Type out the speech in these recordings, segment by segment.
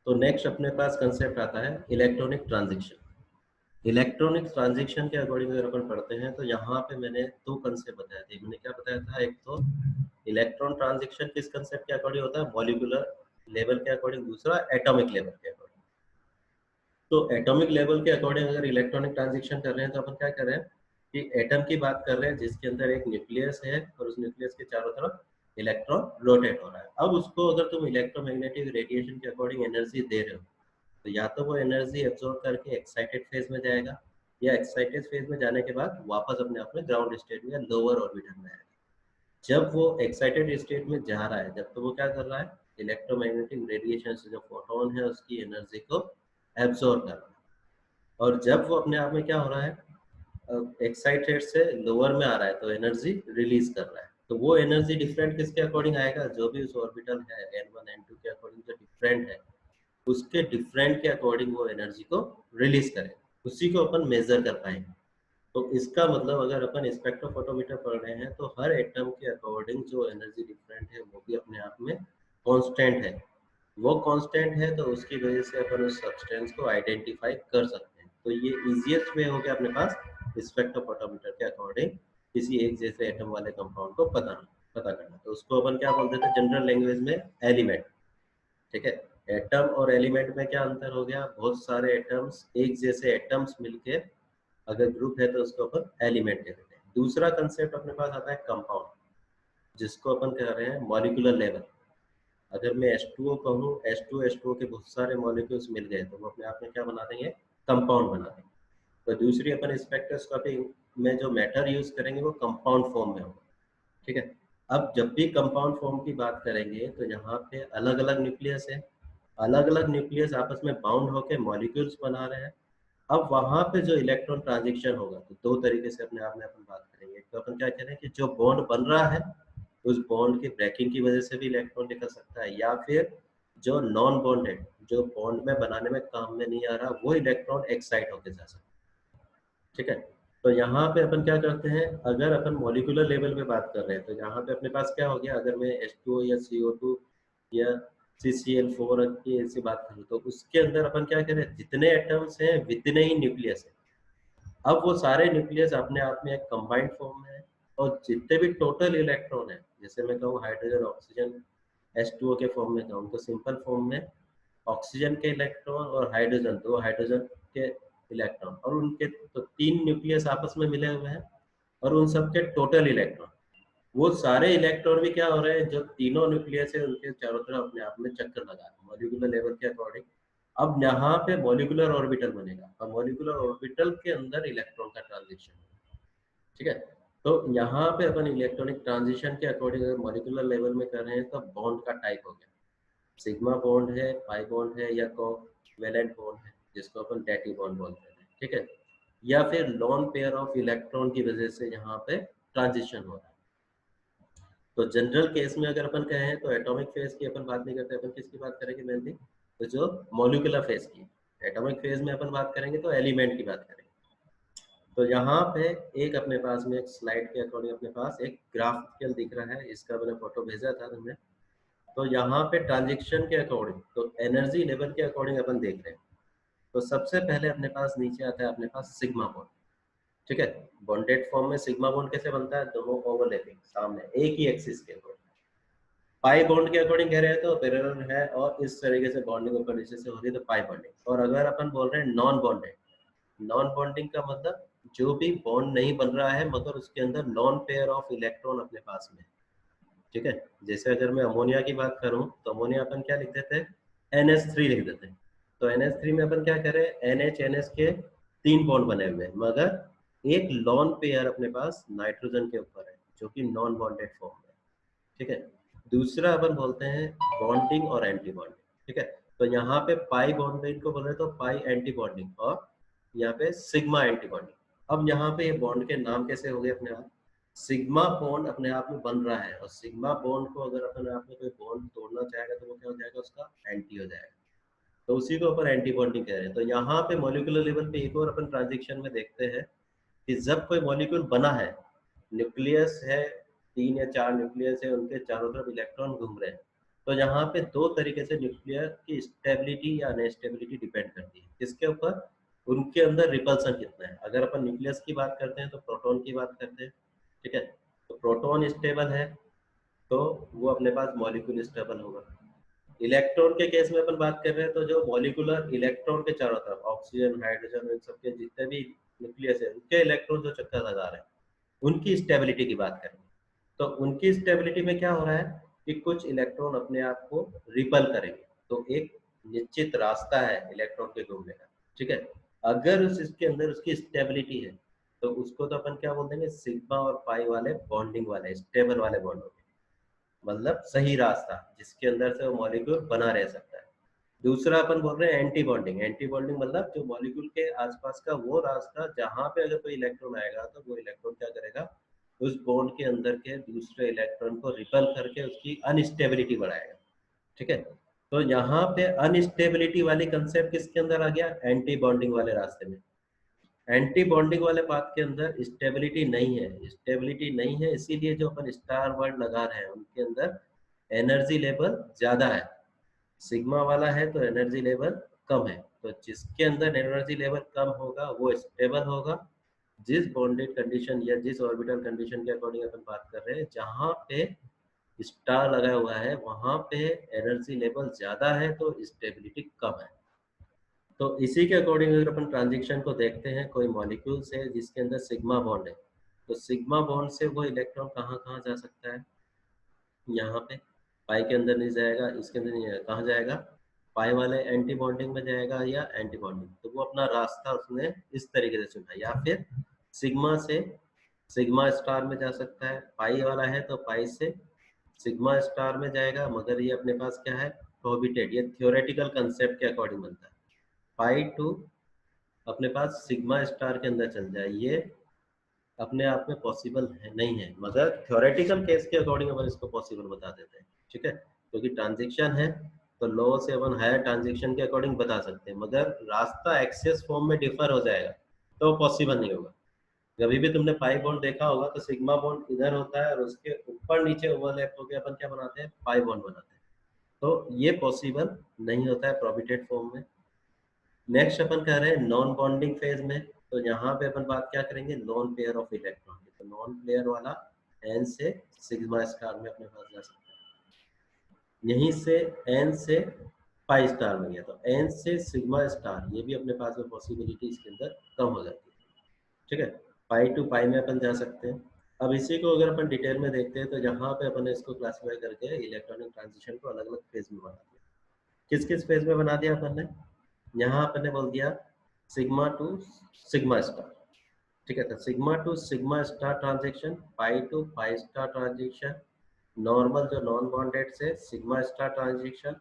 तो नेक्स्ट अपने पास कंसेप्ट आता है इलेक्ट्रॉनिक ट्रांजिशन। इलेक्ट्रॉनिक ट्रांजिशन के अकॉर्डिंग अगर अपन पढ़ते हैं तो यहाँ पे मैंने दो कंसेप्ट बताए थे। मैंने क्या बताया था, एक तो इलेक्ट्रॉन ट्रांजिशन किस कंसेप्ट के अकॉर्डिंग होता है, मॉलिक्यूलर लेवल के अकॉर्डिंग, दूसरा एटॉमिक लेवल के अकॉर्डिंग। तो एटॉमिक लेवल के अकॉर्डिंग अगर इलेक्ट्रॉनिक ट्रांजिशन कर रहे हैं तो अपन क्या कर रहे हैं कि एटम की बात कर रहे हैं जिसके अंदर एक न्यूक्लियस है और उस न्यूक्लियस के चारों तरफ इलेक्ट्रॉन रोटेट हो रहा है। अब उसको अगर तुम इलेक्ट्रोमैग्नेटिक रेडिएशन के अकॉर्डिंग एनर्जी दे रहे हो तो या तो वो एनर्जी एब्जॉर्ब करके एक्साइटेड फेज में जाएगा या एक्साइटेड फेज में जाने के बाद वापस अपने आप में ग्राउंड स्टेट में या लोअर ऑर्बिटल में आएगा। जब वो एक्साइटेड स्टेट में जा रहा है जब तो वो क्या कर रहा है, इलेक्ट्रोमैग्नेटिक रेडिएशन से जो फोटोन है उसकी एनर्जी को एब्जॉर्ब कर रहा है। और जब वो अपने आप में क्या हो रहा है, एक्साइटेड से लोअर में आ रहा है तो एनर्जी रिलीज कर रहा है। तो वो एनर्जी डिफरेंट किसके अकॉर्डिंग आएगा, जो भी उस ऑर्बिटल है n1 n2 के अकॉर्डिंग जो डिफरेंट है उसके डिफरेंट के अकॉर्डिंग वो एनर्जी को रिलीज करेगा, उसी को अपन मेजर कर पाएंगे। तो इसका मतलब अगर अपन स्पेक्ट्रोफोटोमीटर पढ़ रहे हैं तो हर एटम के अकॉर्डिंग जो एनर्जी डिफरेंट है वो भी अपने आप में कांस्टेंट है। वो कांस्टेंट है तो उसकी वजह से अपन उस सब्सटेंस को आइडेंटिफाई कर सकते हैं। तो ये इजीएस्ट वे हो गया अपने पास स्पेक्ट्रोफोटोमीटर के अकॉर्डिंग किसी एक जैसे एटम वाले कंपाउंड को पता करना। तो उसको अपन क्या बोलते थे जनरल लैंग्वेज में, एलिमेंट। ठीक है, एटम और एलिमेंट में क्या अंतर हो गया, बहुत सारे एटम्स, एक जैसे एटम्स मिलके अगर ग्रुप है तो उसको अपन एलिमेंट कहते हैं। दूसरा कंसेप्ट अपने पास आता है कंपाउंड, जिसको अपन कह रहे हैं मॉलिक्यूलर लेवल। अगर मैं H2O कहूँ, H2O के बहुत सारे मॉलिक्यूल्स मिल गए तो वो अपने आप में क्या बना देंगे, कंपाउंड बना देंगे। तो दूसरी अपन स्पेक्ट्रोस्कोपी में जो मैटर यूज करेंगे वो कंपाउंड फॉर्म में होगा। ठीक है, अब जब भी कंपाउंड फॉर्म की बात करेंगे तो यहाँ पे अलग अलग न्यूक्लियस है, अलग अलग न्यूक्लियस आपस में बाउंड होकर मॉलिक्यूल्स बना रहे हैं। अब वहां पे जो इलेक्ट्रॉन ट्रांजिशन होगा तो दो तरीके से अपने आप में अपन बात करेंगे। एक तो अपन क्या कह रहे हैं कि जो बॉन्ड बन रहा है उस बॉन्ड की ब्रेकिंग की वजह से भी इलेक्ट्रॉन निकल सकता है, या फिर जो नॉन बॉन्ड है जो बॉन्ड में बनाने में काम में नहीं आ रहा वो इलेक्ट्रॉन एक्साइट होकर जा सकता है। ठीक है, तो यहाँ पे अपन क्या करते हैं, अगर अपन मॉलिक्यूलर लेवल पे बात कर रहे हैं तो यहाँ पे अपने पास क्या हो गया, अगर मैं H2O या CO2 या CCl4 की ऐसी बात करूँ तो उसके अंदर अपन क्या करें, जितने एटम्स हैं जितने ही न्यूक्लियस है। अब वो सारे न्यूक्लियस अपने आप में एक कंबाइंड फॉर्म में है और जितने भी टोटल इलेक्ट्रॉन है, जैसे मैं कहूँ हाइड्रोजन ऑक्सीजन H2O के फॉर्म में कहूँ तो सिंपल फॉर्म में ऑक्सीजन के इलेक्ट्रॉन और हाइड्रोजन, दो हाइड्रोजन के इलेक्ट्रॉन और उनके तो तीन न्यूक्लियस आपस में मिले हुए हैं और उन सब के टोटल इलेक्ट्रॉन, वो सारे इलेक्ट्रॉन भी क्या हो रहे हैं, जो तीनों न्यूक्लियस है उनके चारों तरफ अपने आप में चक्कर लगा रहे हैं मॉलिक्यूलर लेवल के अकॉर्डिंग। अब यहाँ पे मॉलिक्यूलर ऑर्बिटल बनेगा और मॉलिक्यूलर ऑर्बिटल के अंदर इलेक्ट्रॉन का ट्रांजिशन। ठीक है, तो यहाँ पे अपन इलेक्ट्रॉनिक ट्रांजिशन के अकॉर्डिंग अगर मॉलिक्यूलर लेवल में कर रहे हैं तो बॉन्ड का टाइप हो गया, सिग्मा बॉन्ड है, पाई बॉन्ड है या कोवैलेंट बॉन्ड है जिसको अपन डैटी बॉन्ड बोलते हैं। ठीक है, या फिर लॉन पेयर ऑफ इलेक्ट्रॉन की वजह से यहाँ पे ट्रांजिशन हो रहा है। तो जनरल केस में अगर अपन कहें तो एटॉमिक फेज की अपन बात नहीं करते, अपन किसकी बात करेंगे मेनली, तो जो मॉलिक्यूलर फेज की। एटॉमिक फेज में अपन बात करेंगे तो एलिमेंट की बात करेंगे। तो यहाँ पे एक अपने पास में एक स्लाइड के अकॉर्डिंग अपने पास एक ग्राफिकल दिख रहा है, इसका मैंने फोटो भेजा था तुम्हें। तो यहाँ पे ट्रांजिशन के अकॉर्डिंग तो एनर्जी लेवल के अकॉर्डिंग अपन देख रहे हैं। तो सबसे पहले अपने पास नीचे आता है अपने पास सिग्मा बॉन्ड। ठीक है, बॉन्डेड फॉर्म में सिग्मा बॉन्ड कैसे बनता है, दोनों ओवरलैपिंग सामने एक ही एक्सिस के ऊपर। पाई बॉन्ड के अकॉर्डिंग कह रहे हैं तो पैरेलल है और इस तरीके से बॉन्डिंग ऊपर नीचे से हो रही है तो पाई बॉन्डिंग। और अगर अपन बोल रहे हैं नॉन बॉन्डेड, नॉन बॉन्डिंग का मतलब जो भी बॉन्ड नहीं बन रहा है मगर उसके अंदर नॉन पेयर ऑफ इलेक्ट्रॉन अपने पास में। ठीक है, जैसे अगर मैं अमोनिया की बात करूं तो अमोनिया अपन क्या लिख देते हैं, NH3 लिख देते हैं। तो NH3 में अपन क्या करें, NH NH के तीन बॉन्ड बने हुए हैं मगर एक लॉन पेयर अपने पास नाइट्रोजन के ऊपर है जो कि नॉन बॉन्डेड फॉर्म है। ठीक है, दूसरा अपन बोलते हैं बॉन्डिंग और एंटी बॉन्डिंग। ठीक है, तो यहाँ पे पाई बॉन्डिंग को बोल रहे हैं तो पाई एंटी बॉन्डिंग और यहाँ पे सिग्मा एंटी बॉन्डिंग। अब यहाँ पे ये बॉन्ड के नाम कैसे हो गए अपने आप, सिग्मा बॉन्ड अपने आप में बन रहा है और सिग्मा बॉन्ड को अगर अपने आप में कोई बॉन्ड तोड़ना चाहेगा तो वो क्या हो जाएगा, उसका एंटी हो जाएगा। तो उसी को अपन एंटी बॉन्डिंग कह रहे हैं। तो यहाँ पे मॉलिक्यूलर लेवल पे एक और अपन ट्रांजिशन में देखते हैं कि जब कोई मॉलिक्यूल बना है, न्यूक्लियस है, 3 या 4 न्यूक्लियस है, उनके चारों तरफ इलेक्ट्रॉन घूम रहे हैं, तो यहाँ पे दो तरीके से न्यूक्लियर की स्टेबिलिटी या अनस्टेबिलिटी डिपेंड करती है, किसके ऊपर, उनके अंदर रिपल्सन कितना है। अगर अपन न्यूक्लियस की बात करते हैं तो प्रोटॉन की बात करते हैं, ठीक है। तो प्रोटॉन स्टेबल है तो वो अपने पास मॉलिक्यूल स्टेबल होगा। इलेक्ट्रॉन के केस में अपन बात कर रहे हैं तो जो मॉलिक्यूलर इलेक्ट्रॉन के चारों तरफ ऑक्सीजन, हाइड्रोजन, इन सबके जितने भी न्यूक्लियस है उनके इलेक्ट्रॉन जो चक्कर लगा रहे हैं उनकी स्टेबिलिटी की बात करेंगे। तो उनकी स्टेबिलिटी में क्या हो रहा है कि कुछ इलेक्ट्रॉन अपने आप को रिपल करेंगे, तो एक निश्चित रास्ता है इलेक्ट्रॉन के घूमने का, ठीक है। अगर इसके अंदर उसकी स्टेबिलिटी है तो उसको तो अपन क्या बोल देंगे, सिग्मा और पाई वाले बॉन्डिंग वाले स्टेबल वाले बॉन्ड होंगे, मतलब सही रास्ता जिसके अंदर से वो मॉलिक्यूल बना रह सकता है। दूसरा अपन बोल रहे हैं एंटी बॉन्डिंग। एंटी बॉन्डिंग मतलब जो मॉलिक्यूल के आसपास का वो रास्ता जहां पे अगर कोई इलेक्ट्रॉन आएगा तो वो इलेक्ट्रॉन क्या करेगा, उस बॉन्ड के अंदर के दूसरे इलेक्ट्रॉन को रिपल करके उसकी अनस्टेबिलिटी बढ़ाएगा, ठीक है। तो यहाँ पे अनस्टेबिलिटी वाली कंसेप्ट किसके अंदर आ गया, एंटी बॉन्डिंग वाले रास्ते में। एंटी बॉन्डिंग वाले पाथ के अंदर स्टेबिलिटी नहीं है, स्टेबिलिटी नहीं है इसीलिए जो अपन स्टार वर्ड लगा रहे हैं उनके अंदर एनर्जी लेवल ज्यादा है। सिग्मा वाला है तो एनर्जी लेवल कम है, तो जिसके अंदर एनर्जी लेवल कम होगा वो स्टेबल होगा। जिस बॉन्डेड कंडीशन या जिस ऑर्बिटल कंडीशन के अकॉर्डिंग अपन बात कर रहे हैं, जहां पे स्टार लगा हुआ है वहां पे एनर्जी लेवल ज्यादा है तो स्टेबिलिटी कम है। तो इसी के अकॉर्डिंग अगर अपन ट्रांजिशन को देखते हैं कोई मॉलिक्यूल से जिसके अंदर सिग्मा बॉन्ड है, तो सिग्मा बॉन्ड से वो इलेक्ट्रॉन कहाँ कहाँ जा सकता है, यहाँ पे पाई के अंदर नहीं जाएगा, इसके अंदर नहीं जाएगा, कहाँ जाएगा, पाई वाले एंटी बॉन्डिंग में जाएगा या एंटी बॉन्डिंग। तो वो अपना रास्ता उसने इस तरीके से चुना, या फिर सिग्मा से सिग्मा स्टार में जा सकता है, पाई वाला है तो पाई से सिग्मा स्टार में जाएगा। मगर ये अपने पास क्या है, प्रोहिबिटेड, ये थियोरेटिकल कंसेप्ट के अकॉर्डिंग बनता है। पाई टू अपने पास सिग्मा स्टार के अंदर चल जाए, ये अपने आप में पॉसिबल है नहीं है, मगर थ्योरेटिकल केस के अकॉर्डिंग अपन इसको पॉसिबल बता देते हैं, ठीक है। क्योंकि ट्रांजिशन है तो लॉ से अपन हायर ट्रांजिशन के अकॉर्डिंग बता सकते हैं, मगर रास्ता एक्सेस फॉर्म में डिफर हो जाएगा तो पॉसिबल नहीं होगा। कभी भी तुमने पाई बॉन्ड देखा होगा तो सिग्मा बॉन्ड इधर होता है और उसके ऊपर नीचे ओवरलैप होकर अपन क्या बनाते हैं, पाई बॉन्ड बनाते हैं। तो ये पॉसिबल नहीं होता है प्रोहिबिटेड फॉर्म में। नेक्स्ट अपन कह रहे हैं नॉन बॉन्डिंग फेज में, तो यहाँ पे अपन बात क्या करेंगे, लोन पेयर ऑफ इलेक्ट्रॉन की। तो नॉन पेयर वाला एन से सिग्मा स्टार में अपने पास जा सकता है, यहीं से एन से पाई स्टार में गया तो एन से सिग्मा स्टार, ये भी अपने पास में पॉसिबिलिटी इसके अंदर कम हो जाती है, ठीक है। पाई टू पाई में अपन जा सकते हैं। अब इसी को अगर अपन डिटेल में देखते हैं तो यहाँ पे अपन इसको क्लासीफाई करके इलेक्ट्रॉनिक ट्रांजिशन को अलग अलग फेज में बना दिया। किस किस फेज में बना दिया अपन ने, यहाँ अपन ने बोल दिया सिग्मा टू सिग्मा स्टार, ठीक है। तो sigma to sigma star transaction, pi to pi star transaction, normal जो नॉन बॉन्डेड से सिग्मा स्टार ट्रांजेक्शन,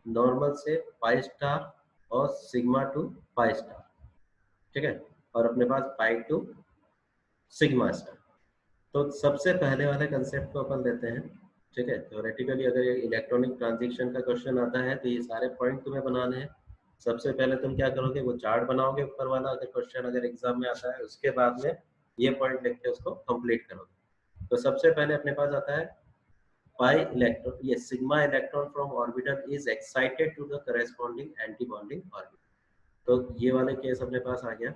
नॉर्मल से पाई स्टार और सिग्मा टू पाई स्टार, ठीक है। और अपने पास पाई टू सिग्मा स्टार। तो सबसे पहले वाले कंसेप्ट को अपन लेते हैं, ठीक है। थ्योरेटिकली अगर ये इलेक्ट्रॉनिक ट्रांजिशन का क्वेश्चन आता है तो ये सारे पॉइंट तुम्हें बनाने हैं। सबसे पहले तुम क्या करोगे, वो चार्ट बनाओगे ऊपर वाला, अगर क्वेश्चन अगर एग्जाम में आता है, उसके बाद में ये पॉइंट लिख के उसको कंप्लीट करोगे। तो सबसे पहले अपने पास आता है पाई इलेक्ट्रॉन, ये sigma electron from orbital is excited to the corresponding anti bonding orbital. तो ये वाले केस अपने पास आ गया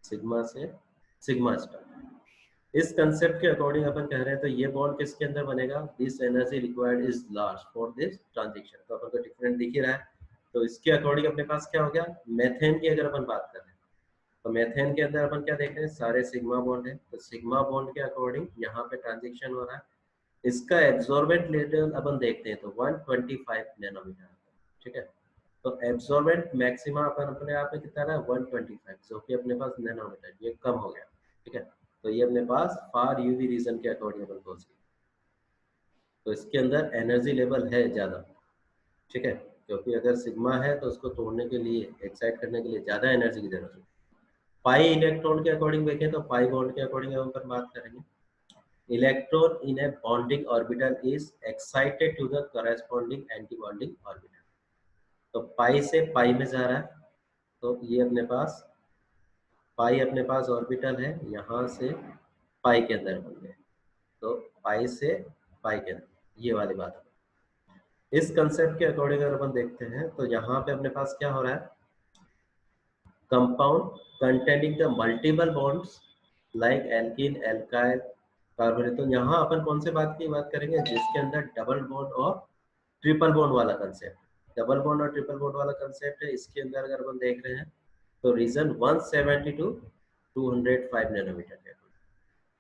सिग्मा से सिग्मा स्टार। इस कंसेप्ट के अकॉर्डिंग अपन कह रहे हैं तो ये बॉन्ड किसके अंदर बनेगा, this energy required is large for this transition. तो अपन को डिफरेंट दिख ही रहा है। तो इसके अकॉर्डिंग अपने पास क्या हो गया, मेथेन की अगर अपन बात करें तो मेथेन के अंदर अपन क्या देख रहे हैं, सारे सिग्मा बॉन्ड है। तो सिग्मा बॉन्ड के अकॉर्डिंग यहाँ पे ट्रांजिशन हो रहा है। इसका एब्जॉर्बेंट लेवल अपन देखते हैं तो 125 नैनोमीटर, ठीक है। तो एब्जॉर्बेंट मैक्सिमा अपन अपने आप में कितना रहा है 125, जो कि अपने पास नैनोमीटर, ये कम हो गया, ठीक है। तो ये अपने पास फार यूवी रीजन के अकॉर्डिंग अपन पहुंच गए। तो इसके अंदर एनर्जी लेवल है ज्यादा, ठीक है। क्योंकि अगर सिग्मा है तो उसको तोड़ने के लिए, एक्साइट करने के लिए ज्यादा एनर्जी की जरूरत है। पाई इलेक्ट्रॉन के अकॉर्डिंग देखें तो पाई बॉन्ड के अकॉर्डिंग हम पर बात करेंगे। Electron in a bonding orbital is excited to the corresponding anti bonding orbital. तो पाई से पाई में जा रहा है, तो ये अपने पास पाई अपने पास ऑर्बिटल है, यहाँ से पाई के अंदर बन गए, तो पाई से पाई के अंदर, ये वाली बात है। इस कंसेप्ट के अकॉर्डिंग अगर अपन देखते हैं तो यहाँ पे अपने पास क्या हो रहा है, compound containing the multiple bonds like alkene, alkyl, carbonate. तो यहाँ अपन कौन से बात की बात करेंगे, जिसके अंदर डबल बॉन्ड और ट्रिपल बॉन्ड वाला कंसेप्ट, डबल बॉन्ड और ट्रिपल बॉन्ड वाला कंसेप्ट है। इसके अंदर अगर अपन देख रहे हैं तो रीजन 170 टू 205 नैनोमीटर है।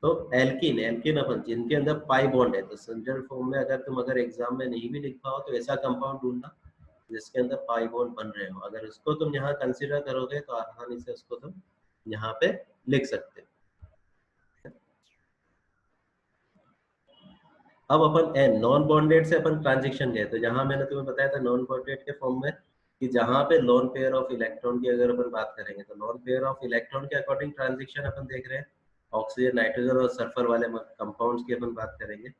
तो एल्कीन, एल्कीन अपन जिनके अंदर पाई बॉन्ड है, तो जनरल फॉर्म में अगर तुम अगर एग्जाम में नहीं भी लिख पाओ तो ऐसा कंपाउंड ढूंढना जिसके अंदर पाई बॉन्ड बन रहे हो। अगर उसको तुम यहाँ कंसीडर करोगे तो आसानी से उसको तुम यहाँ पे लिख सकते हो। अब अपन नॉन बॉन्डेड से अपन ट्रांजिशन गए, तो जहां मैंने तुम्हें बताया था नॉन बॉन्डेड के फॉर्म में कि जहां पे लोन पेयर ऑफ इलेक्ट्रॉन की अगर अपन बात करेंगे तो लोन पेयर ऑफ इलेक्ट्रॉन के अकॉर्डिंग ट्रांजिशन अपन देख रहे हैं। ऑक्सीजन, नाइट्रोजन और सल्फर वाले कंपाउंड्स की अपन बात करेंगे,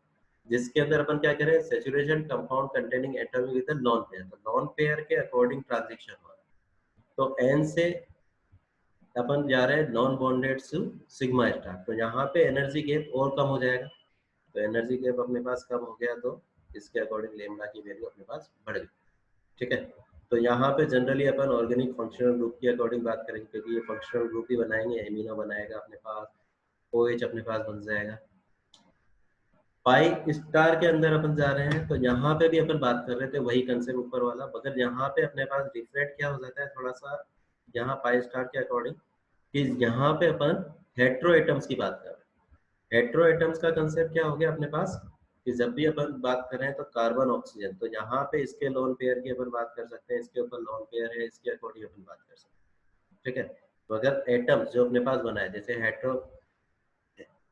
जिसके अंदर अपन क्या करें, saturation compound containing atom with lone pair. तो लॉन पेयर के अकॉर्डिंग ट्रांजिशन हुआ, तो एन से अपन जा रहे हैं non bonded to sigma star. तो यहाँ पे एनर्जी गैप और कम हो जाएगा, तो एनर्जी गैप अपने पास कम हो गया तो इसके अकॉर्डिंग लेमडा की वैल्यू अपने पास बढ़ गई। ठीक है, तो यहाँ पे जनरली अपन ऑर्गेनिक फंक्शनल ग्रुप की अकॉर्डिंग बात करेंगे, क्योंकि ये फंक्शनल ग्रुप ही बनाएंगे, एमिनो बनाएगा अपने पास, OH अपने पास बन जाएगा। पाई स्टार के अंदर अपन जा रहे हैं, तो यहाँ पे भी अपन बात कर रहे थे वही कंसेप्ट ऊपर वाला, मगर यहाँ पे अपने पास डिफरेंट क्या हो जाता है थोड़ा सा, यहाँ पाई स्टार के अकॉर्डिंग कि यहाँ पे अपन हेट्रो एटम्स की बात कर रहे हैं। हेट्रो एटम्स का कंसेप्ट क्या हो गया अपने पास कि जब भी अपन बात कर रहे हैं तो कार्बन ऑक्सीजन, तो यहाँ पे इसके लोन पेयर की अपन बात कर सकते हैं, इसके ऊपर लोन पेयर है, इसके अकॉर्डिंग अपन बात कर सकते हैं। ठीक है, तो अगर एटम्स जो अपने पास बना है, जैसे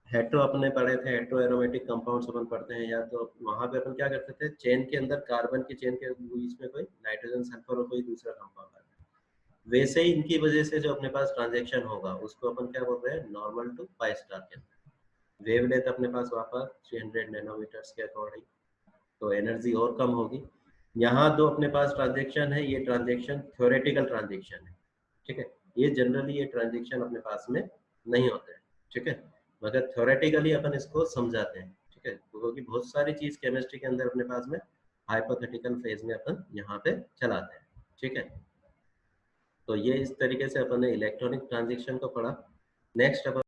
हेट्रो अपने पढ़े थे, हेट्रो एरोमेटिक कंपाउंड्स अपन पढ़ते हैं, या तो वहां पे अपन क्या करते थे, चेन के अंदर कार्बन की चेन के बीच में कोई नाइट्रोजन, सल्फर और कोई दूसरा कंपाउंड आता है। वैसे ही इनकी वजह से जो अपने पास ट्रांजेक्शन होगा उसको अपन क्या बोल रहे हैं, नॉर्मल टू पाई स्टार के अंदर। वेवलेंथ अपने पास वापस 300 नैनोमीटर्स के अकॉर्डिंग, तो एनर्जी और कम होगी। यहाँ दो अपने पास ट्रांजेक्शन है, ये ट्रांजेक्शन थ्योरेटिकल ट्रांजेक्शन है। ठीक है, ये जनरली ये ट्रांजेक्शन अपने पास में नहीं होते हैं। ठीक है, मगर थ्योरेटिकली अपन इसको समझाते हैं। ठीक है, क्योंकि बहुत सारी चीज केमिस्ट्री के अंदर अपने पास में हाइपोथेटिकल फेज में अपन यहाँ पे चलाते हैं। ठीक है, तो ये इस तरीके से अपन ने इलेक्ट्रॉनिक ट्रांजिशन को पढ़ा। नेक्स्ट अपन